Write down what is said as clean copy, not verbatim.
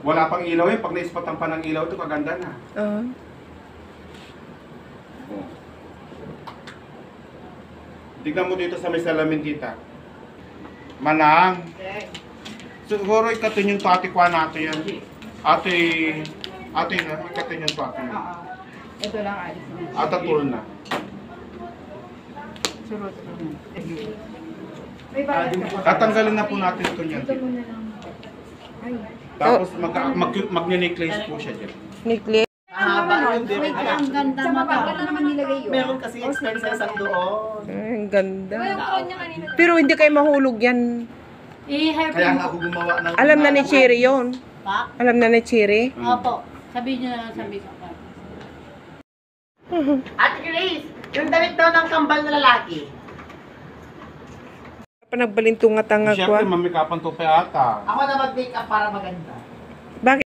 Wala pang ilaw eh. Pag naispatan pa ng ilaw, ito kaganda na. Oo. Oh. Tignan mo dito sa may salamin kita. Manang. Siguro ikatin yung tati ko natin yan. Ate na, ikatin yung tati. Oo. Ito lang alis mo. Atatul na. Surot ko. May balat ka pa. Tatanggalin na po natin ito niyan. Ito muna lang. Ay. Tapos mag-necklace po siya dyan. Necklace. Mahaba yung Wait, direct. ang ganda mo. Bakit na naman nilagay yun? Meron kasi expenses ang doon. Ay, ang ganda. Pero hindi kayo mahulog yan. Kaya nga ako gumawa ng... Alam na ni Cherry yun. Pa? Alam na ni Cherry. Opo. Sabihin nyo na lang sa makeup. Ate Grace, yung damit daw ng kambal na lalaki. Pa nagbalintungat ang Siyempre, agwa. mamikapan to pa ata. Ako na mag-makeup para maganda. Bakit?